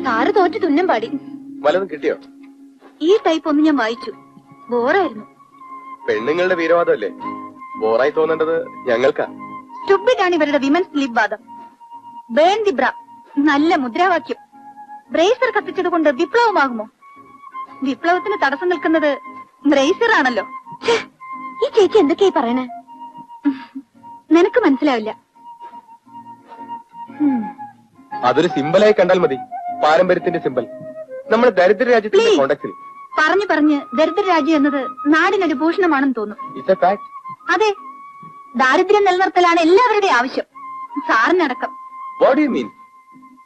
Sir തോറ്റ് തുന്നം പാടി. വല്ലതും കിട്ടിയോ? ഈ ടൈപ്പ് ഒന്ന് ഞാൻ വായിച്ചു, ബോറായിരുന്നു. പെണ്ണുങ്ങളുടെ വീരവാദമല്ലേ? ബോറായി തോന്നേണ്ടത് ഞങ്ങൾക്കാ. സ്റ്റുപ്പിഡാണ് ഇവരുടെ വിമൻസ് ലീഗ് വാദം. ബേൺ ദി ബ്ര, നല്ല മുദ്രാവാക്യം. ബ്രേസർ കത്തിച്ചത് കൊണ്ട് വിപ്ലവമാകുമോ? വിപ്ലവത്തിന് തടസ്സം നിൽക്കുന്നത് ബ്രേസർ ആണല്ലോ. ഈ ചേച്ചി എന്തൊക്കെയായി പറയണേ? നിനക്ക് മനസ്സിലാവില്ല. അതൊരു സിമ്പലായി കണ്ടാൽ മതി, പാരമ്പര്യത്തിന്റെ സിമ്പൽ. നമ്മുടെ ദരിദ്ര രാജ്യത്തിന്റെ കോണ്ടക്സിൽ പറഞ്ഞു പറഞ്ഞ് ദരിദ്ര രാജ്യം എന്നത് നാടിനൊരു ഭൂഷണമാണെന്ന് തോന്നുന്നു. അതെ, ദാരിദ്ര്യം നിലനിർത്തലാണ് എല്ലാവരുടെയും ആവശ്യം, സാറിനടക്കം.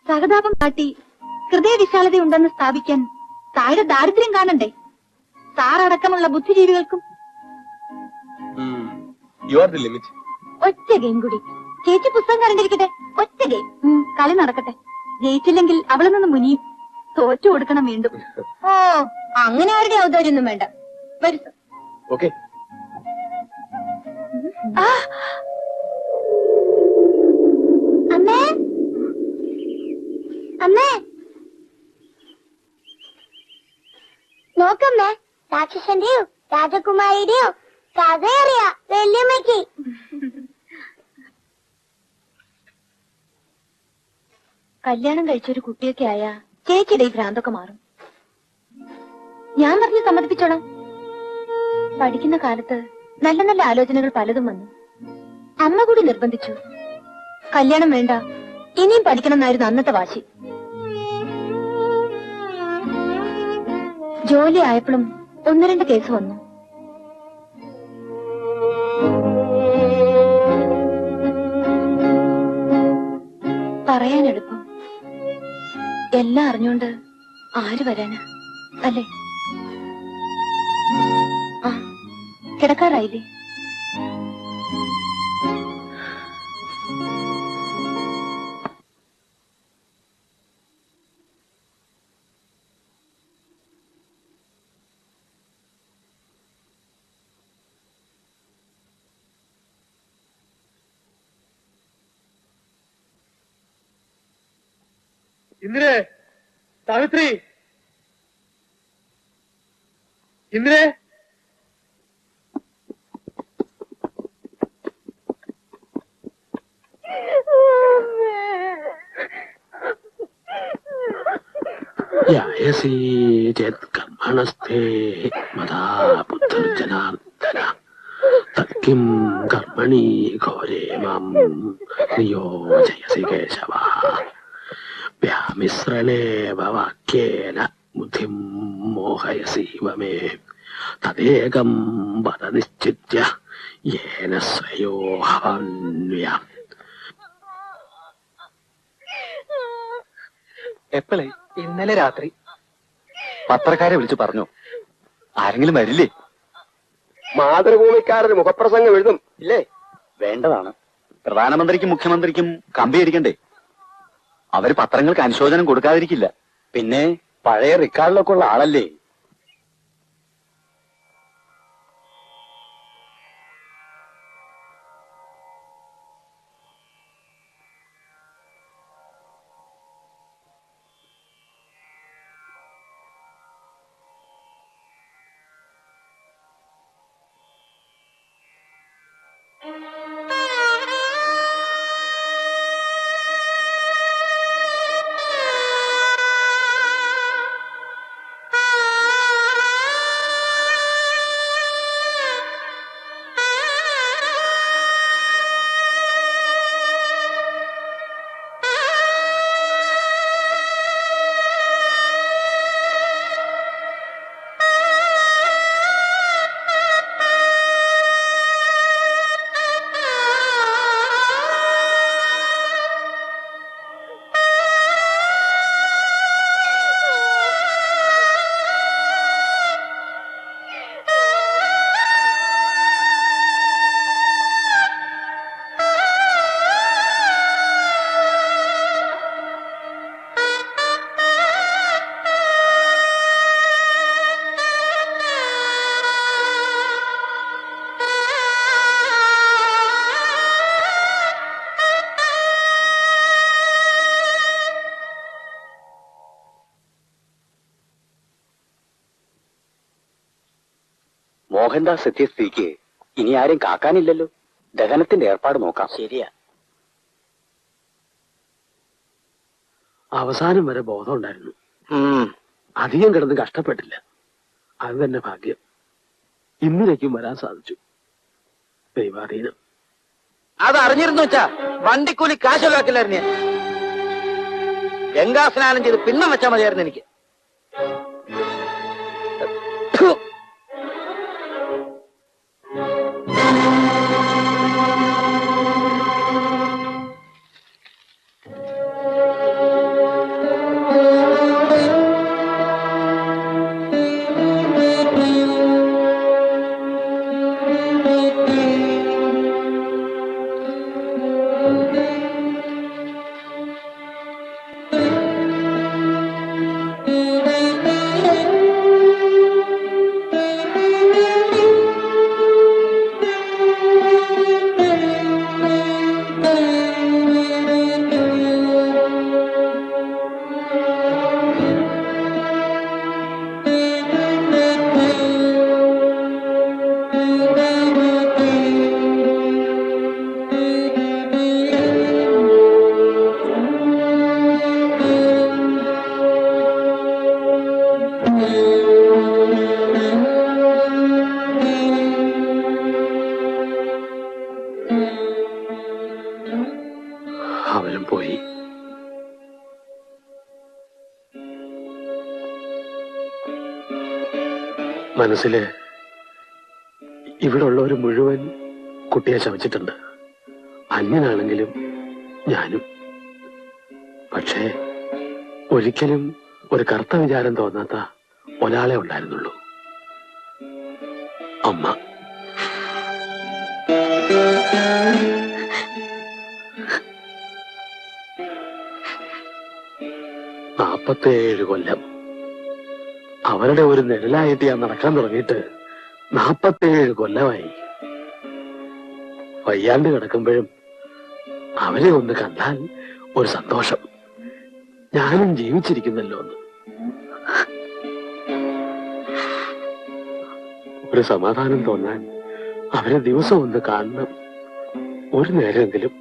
സഹതാപം കാട്ടി ഹൃദയവിശാലതയുണ്ടെന്ന് സ്ഥാപിക്കാൻ താഴെ ദാരിദ്ര്യം കാണണ്ടേ? സാറടക്കമുള്ള ബുദ്ധിജീവികൾക്കും. ഒറ്റ ഗെയിം കൂടി. ചേച്ചി പുസ്തകം കണ്ടിരിക്കട്ടെ. ഒറ്റ ഗെയിം. കളി നടക്കട്ടെ. ജയിച്ചില്ലെങ്കിൽ അവളിൽ നിന്ന് മുനിയും. തോറ്റു കൊടുക്കണം വീണ്ടും. ഓ, അങ്ങനെ ആരുടെ ഔദാര്യൊന്നും വേണ്ട. വരും. അമ്മേ, അമ്മേ നോക്കമ്മേ, രാക്ഷസന്റെയോ രാജകുമാരിയുടെയോ കഥയറിയാ വല്യമ്മയ്ക്ക്. കല്യാണം കഴിച്ചൊരു കുട്ടിയൊക്കെ ആയ ചേച്ചിയുടെ ഈ ഭ്രാന്തൊക്കെ മാറും. ഞാൻ പറഞ്ഞ് സമ്മതിപ്പിച്ചോളാം. പഠിക്കുന്ന കാലത്ത് നല്ല നല്ല ആലോചനകൾ പലതും വന്നു. അമ്മ കൂടി നിർബന്ധിച്ചു. കല്യാണം വേണ്ട, ഇനിയും പഠിക്കണം എന്നായിരുന്നു അന്നത്തെ വാശി. ജോലി ആയപ്പോഴും ഒന്ന് രണ്ട് കേസ് വന്നു. പറയാൻ എളുപ്പം, എല്ലാം അറിഞ്ഞോണ്ട് ആര് വരാനാ, അല്ലേ? ആ, കിടക്കാറായില്ലേ? ഇന്ദ്രേ, സാവിത്രി, ഇന്ദ്രേ. യായസി ചേത് കർമ്മണസ്തേ മതാ ബുദ്ധിർജനാർദ്ദന തത്കിം കർമ്മണി ഘോരേ മാം നിയോജയസി കേശവ വ്യാമിശ്രണേവ വാക്യേന ബുദ്ധിം മോഹയസീവ മേ തദേകം വദ നിശ്ചിത്യ യേന സ്വയോഹവന്വയം. എപ്പോഴേ? ഇന്നലെ രാത്രി. പത്രക്കാരെ വിളിച്ചു പറഞ്ഞു. ആരെങ്കിലും വരില്ലേ? മാതൃഭൂമിക്കാരൊരു മുഖപ്രസംഗം എഴുതും ഇല്ലേ? വേണ്ടതാണ്. പ്രധാനമന്ത്രിക്കും മുഖ്യമന്ത്രിക്കും കമ്പി അടിക്കണ്ടേ? അവര് പത്രങ്ങൾക്ക് അനുശോചനം കൊടുക്കാതിരിക്കില്ല. പിന്നെ പഴയ റിക്കാർഡിലൊക്കെ ഉള്ള ആളല്ലേ. മോഹൻദാസ് എത്തിയ സ്ഥിതിക്ക് ഇനി ആരും കാക്കാനില്ലല്ലോ. ദഹനത്തിന്റെ ഏർപ്പാട് നോക്കാം. ശരിയാ. അവസാനം വരെ ബോധം ഉണ്ടായിരുന്നു. അധികം കിടന്ന് കഷ്ടപ്പെട്ടില്ല. അത് തന്നെ ഭാഗ്യം. ഇന്നിലേക്കും വരാൻ സാധിച്ചു. ദൈവാധീനം. അത് അറിഞ്ഞിരുന്നു വെച്ചാ വണ്ടിക്കൂലി കാശൊലാക്കില്ലായിരുന്നു. ഗംഗാ സ്നാനം ചെയ്ത് പിണ്ണം വെച്ചാൽ മതിയായിരുന്നു എനിക്ക്. അവരും പോയി. മനസ്സില് ഇവിടെ ഉള്ളവർ മുഴുവൻ കുട്ടിയെ ശമിച്ചിട്ടുണ്ട്. അന്യനാണെങ്കിലും ഞാനും. പക്ഷേ ഒരിക്കലും ഒരു കറുത്ത വിചാരം തോന്നാത്ത ഒരാളെ ഉണ്ടായിരുന്നുള്ളൂ, അമ്മ. 47 കൊല്ലം അവരുടെ ഒരു നിഴലായിട്ട് ഞാൻ നടക്കാൻ തുടങ്ങിയിട്ട് 47 കൊല്ലമായി. വയ്യാണ്ട് കിടക്കുമ്പോഴും അവരെ ഒന്ന് കണ്ടാൽ ഒരു സന്തോഷം, ഞാനും ജീവിച്ചിരിക്കുന്നല്ലോ എന്ന്. ഒരു സമാധാനം തോന്നാൻ അവരെ ദിവസം ഒന്ന് കാണണം, ഒരു നേരമെങ്കിലും.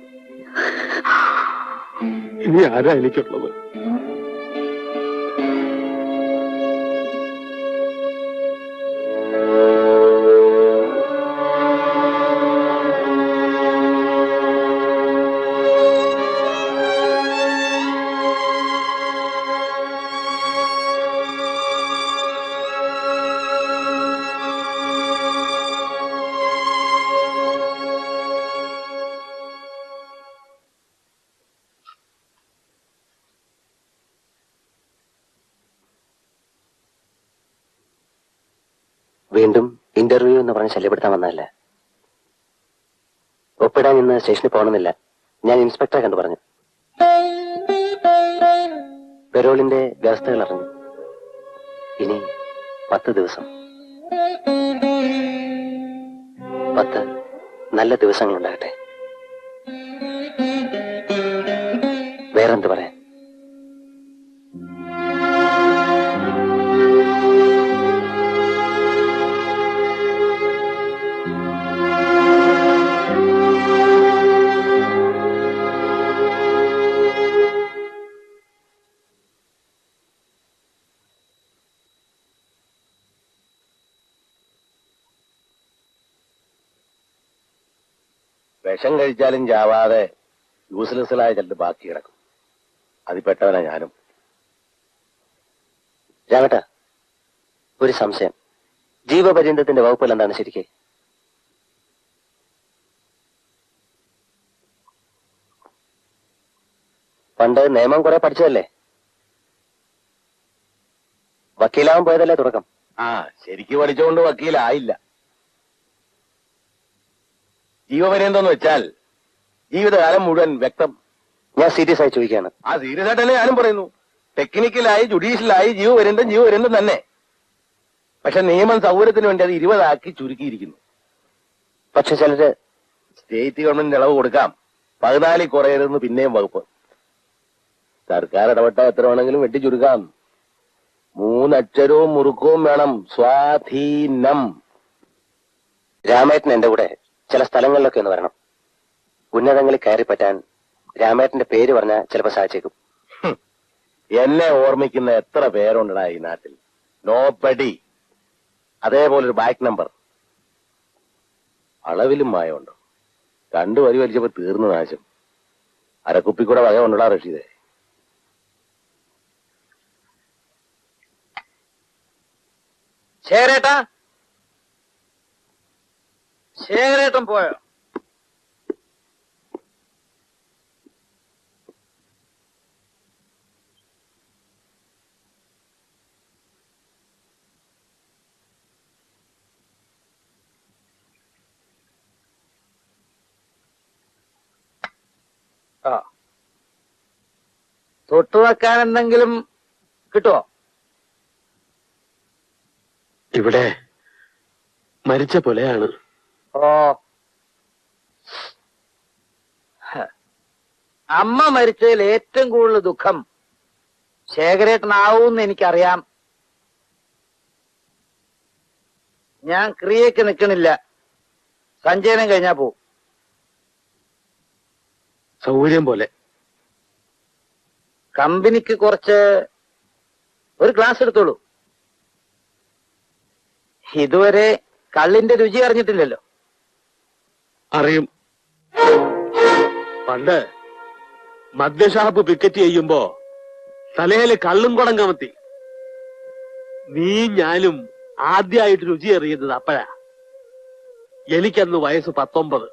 ഇനി ആരാ എനിക്കുള്ളത്? വീണ്ടും ഇന്റർവ്യൂ എന്ന് പറഞ്ഞ് ശല്യപ്പെടുത്താൻ വന്നതല്ല. ഒപ്പിടാൻ ഇന്ന് സ്റ്റേഷനിൽ പോകണമെന്നില്ല. ഞാൻ ഇൻസ്പെക്ടറെ കണ്ടു പറഞ്ഞു. പെരോളിന്റെ വ്യവസ്ഥകൾ അറിഞ്ഞു. ഇനി 10 ദിവസം, 10 നല്ല ദിവസങ്ങൾ ഉണ്ടാകട്ടെ. വേറെന്ത് പറയാൻ? വിഷം കഴിച്ചാലും ചാവാതെ യൂസ്ലെസ്സായ ചിലത് ബാക്കി കിടക്കും. അതിൽപ്പെട്ടവനാ ഞാനും. രാമേട്ട, ഒരു സംശയം. ജീവപര്യന്തത്തിന്റെ വകുപ്പിൽ എന്താണ് ശരിക്ക്? പണ്ട് നിയമം കുറെ പഠിച്ചതല്ലേ? വക്കീലാവാൻ പോയതല്ലേ തുടക്കം? ശരിക്ക് പഠിച്ചുകൊണ്ട് വക്കീലായില്ല. ജീവപര്യന്തമെന്ന് വെച്ചാൽ ജീവിതകാലം മുഴുവൻ വ്യക്തം. ഞാൻ സീരിയസ് ആയി ചോദിക്കുകയാണ്. സീരിയസ് ആയിട്ട് തന്നെ ഞാനും പറയുന്നു. ടെക്നിക്കലായി ജീവപര്യന്തം ജീവപര്യന്തം തന്നെ. പക്ഷെ നിയമം സൗകര്യത്തിന് വേണ്ടി അത് 20 ആക്കി ചുരുക്കിയിരിക്കുന്നു. പക്ഷെ ചിലര് സ്റ്റേറ്റ് ഗവൺമെന്റിന് ഇളവ് കൊടുക്കാം, 14 കുറയരുതെന്ന് പിന്നെയും വകുപ്പ്. സർക്കാർ ഇടപെട്ട എത്ര വേണമെങ്കിലും വെട്ടി ചുരുക്കാം. 3 അക്ഷരവും മുറുക്കവും വേണം. സ്വാധീനം. രാമേട്ടൻ എന്റെ കൂടെ ചില സ്ഥലങ്ങളിലൊക്കെ ഒന്ന് വരണം. ഉന്നതങ്ങളിൽ കയറി പറ്റാൻ രാമേട്ടന്റെ പേര് പറഞ്ഞാൽ ചിലപ്പോ സാധിച്ചേക്കും. എന്നെ ഓർമ്മിക്കുന്ന എത്ര പേരുണ്ടടാ ഈ നാട്ടിൽ? നോബഡി. അതേപോലൊരു ബാക്ക് നമ്പർ. അളവിലും മായമുണ്ടോ? 2 വരി വലിച്ചപ്പോ തീർന്നു നാശം. അരക്കുപ്പിക്കൂടെ വക ഉണ്ടടാ റഷീദേ. ശേഖരേട്ടാ, ശേഖരേട്ടൻ പോയോ? ആ, തൊട്ടുവെക്കാൻ എന്തെങ്കിലും കിട്ടുമോ? ഇവിടെ മരിച്ച പോലെയാണ്. ഓ, അമ്മ മരിച്ചതിൽ ഏറ്റവും കൂടുതൽ ദുഃഖം ശേഖരേട്ടനാവൂന്ന് എനിക്കറിയാം. ഞാൻ ക്രിയക്ക് നിൽക്കണില്ല, സഞ്ചയനം കഴിഞ്ഞാ പോവും. സൗകര്യം പോലെ. കമ്പനിക്ക് കുറച്ച് ഒരു ഗ്ലാസ് എടുത്തോളൂ. ഇതുവരെ കള്ളിന്റെ രുചി അറിഞ്ഞിട്ടില്ലല്ലോ. അറിയും. പണ്ട് മദ്യഷാപ്പ് പിക്കറ്റ് ചെയ്യുമ്പോ തലയില് കള്ളും കുടം കമത്തി. നീ ഞാനും ആദ്യമായിട്ട് രുചി അറിയുന്നത് അപ്പോഴാ. എനിക്കന്ന് വയസ്സ് 19.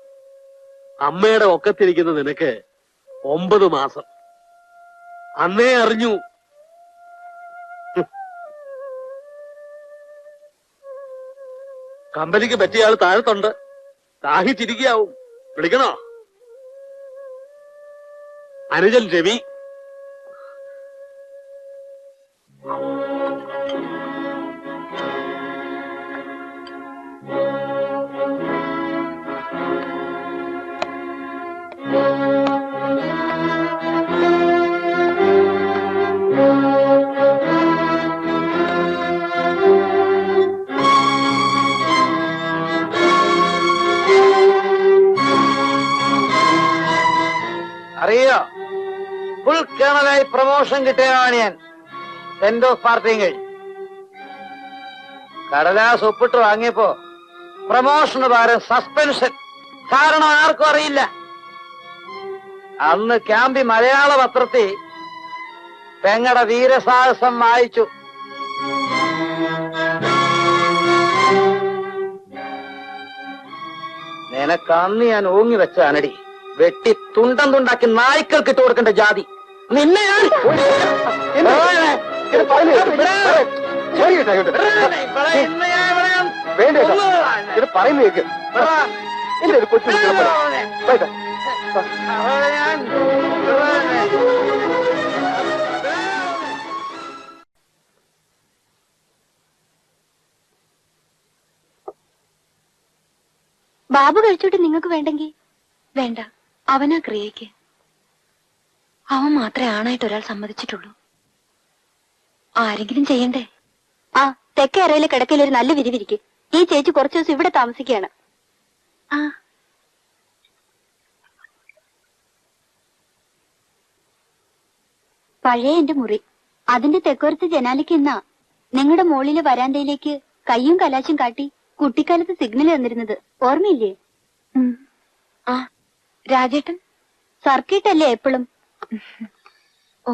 അമ്മയുടെ ഒക്കത്തിരിക്കുന്ന നിനക്ക് 9 മാസം. അന്നേ അറിഞ്ഞു. കമ്പനിക്ക് പറ്റിയ ആള് താഴത്തുണ്ട്. ദാഹിച്ചിരിക്കാവും. വിളിക്കണോ? അനുജൻ രവി. അറിയോ, ഫുൾ കേണലായി പ്രമോഷൻ കിട്ടിയതാണ് ഞാൻ. സെന്റ് ഓഫ് പാർട്ടിയും കഴിഞ്ഞു. കടലാസ് ഒപ്പിട്ട് വാങ്ങിയപ്പോ പ്രമോഷന് പകരം സസ്പെൻഷൻ. കാരണം ആർക്കും അറിയില്ല. അന്ന് ക്യാമ്പി മലയാള പത്രത്തിൽ പെങ്ങടെ വീരസാഹസം വായിച്ചു. നിനക്കന്ന് ഞാൻ ഓങ്ങി വെച്ച അനടി വെട്ടി തുണ്ടം തുണ്ടാക്കി നായ്ക്കൾക്ക് ഇട്ട് കൊടുക്കേണ്ട ജാതി നിന്നെ ഞാൻ ബാബു കഴിച്ചോട്ട് നിങ്ങൾക്ക് വേണ്ടെങ്കിൽ വേണ്ട. അവനാ ക്രിയയ്ക്ക്. അവൻ മാത്രമേ ആണായിട്ട് ഒരാൾ സമ്മതിച്ചിട്ടുള്ളൂ. ആരെങ്കിലും ചെയ്യണ്ടേ? ആ, തെക്കേ അറയിലെ കിടക്കയിൽ ഒരു നല്ല വിരിവിരിക്കും. ഈ ചേച്ചി കുറച്ചു ദിവസം ഇവിടെ താമസിക്കുകയാണ്. ആ, പഴയ എന്റെ മുറി. അതിന്റെ തെക്കോരത്ത് ജനാലയ്ക്ക് എന്നാ നിങ്ങളുടെ മോളിലെ വരാന്തയിലേക്ക് കയ്യും കലാശം കാട്ടി കുട്ടിക്കാലത്ത് സിഗ്നൽ തന്നിരുന്നത് ഓർമ്മയില്ലേ? ആ, രാജേട്ടൻ സർക്കിട്ട് അല്ലേ എപ്പോഴും? ഓ,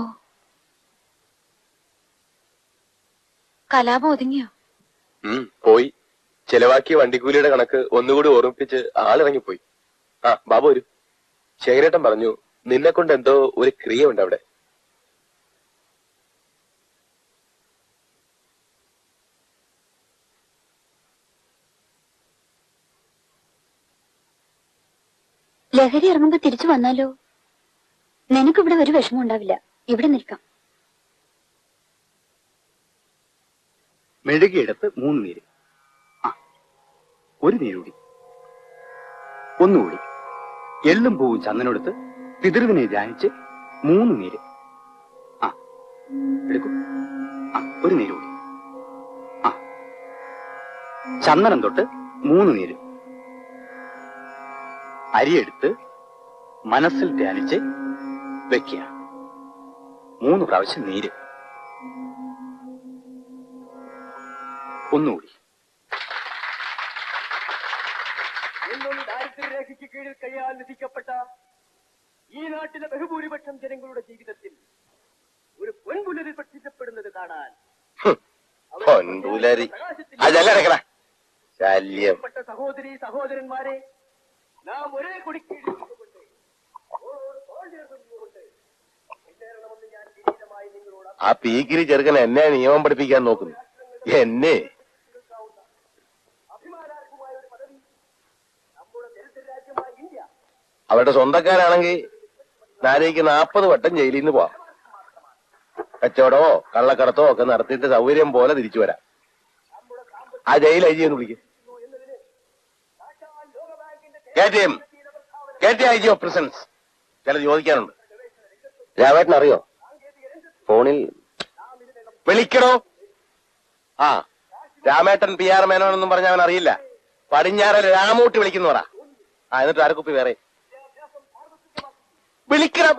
കലാപം ഒതുങ്ങിയോ? പോയി. ചെലവാക്കിയ വണ്ടിക്കൂലിയുടെ കണക്ക് ഒന്നുകൂടി ഓർമ്മിപ്പിച്ച് ആളിറങ്ങിപ്പോയി. ആ, ബാബു വരൂ. ശേഖരേട്ടൻ പറഞ്ഞു നിന്നെ കൊണ്ട് എന്തോ ഒരു ക്രിയ ഉണ്ട് അവിടെ. ലഹരി ഇറങ്ങുമ്പോ തിരിച്ചു വന്നാലോ? നിനക്കിവിടെ ഒരു വിഷമം ഉണ്ടാവില്ല. ഇവിടെ നിൽക്കാം. മെഴുകിയെടുത്ത് 3 നീര്. ആ, ഒരു നീരുകൂടി. ഒന്നുകൂടി. എള്ളും പൂവും ചന്ദനെടുത്ത് പിതൃവിനെ ധ്യാനിച്ച് 3 നീര്. ആ, എടുക്കൂ. ആ, ഒരു നീരുകൂടി. ആ, ചന്ദനം തൊട്ട് 3 നീര്. അരിയെടുത്ത് മനസ്സിൽ ധ്യാനിച്ച് വെക്കുക. 3 പ്രാവശ്യം നീര്. ഒന്നുകൂടി. ദാരിദ്ര്യരേഖയ്ക്ക് കീഴിൽ കഴിയാൻ വിധിക്കപ്പെട്ട ഈ നാട്ടിലെ ബഹുഭൂരിപക്ഷം ജനങ്ങളുടെ ജീവിതത്തിൽ ഒരു പൊൻപുലരി പ്രത്യക്ഷപ്പെടുന്നത് കാണാൻ പൊൻപുലരി അതല്ല ശല്യം. സഹോദരി സഹോദരന്മാരെ, നാം ഒരേ കുടിക്കീഴിൽ ആ പീക്കിരി ചെറുക്കൻ എന്നെ നിയമം പഠിപ്പിക്കാൻ നോക്കുന്നു. എന്നെ അവരുടെ സ്വന്തക്കാരാണെങ്കിൽ നാരേക്ക് 40 വട്ടം ജയിലിൽ നിന്ന് പോവാം. കച്ചവടമോ കള്ളക്കടത്തോ ഒക്കെ നടത്തിയിട്ട് സൗകര്യം പോലെ തിരിച്ചു വരാം. ആ ജയിൽ ഐ ജി എന്ന് വിളിക്കും. ഐ ജി ഓഫ് പ്രിസൺസ് ചിലത് ചോദിക്കാനുണ്ട്. രാമേട്ടൻ അറിയോ? ഫോണിൽ വിളിക്കണോ? ആ രാമേട്ടൻ PR മേനോനെന്നും പറഞ്ഞ അവൻ അറിയില്ല. പടിഞ്ഞാറ രാമൂട്ടി വിളിക്കുന്നു പറ. എന്നിട്ട് അരക്കുപ്പി വേറെ വിളിക്കണം.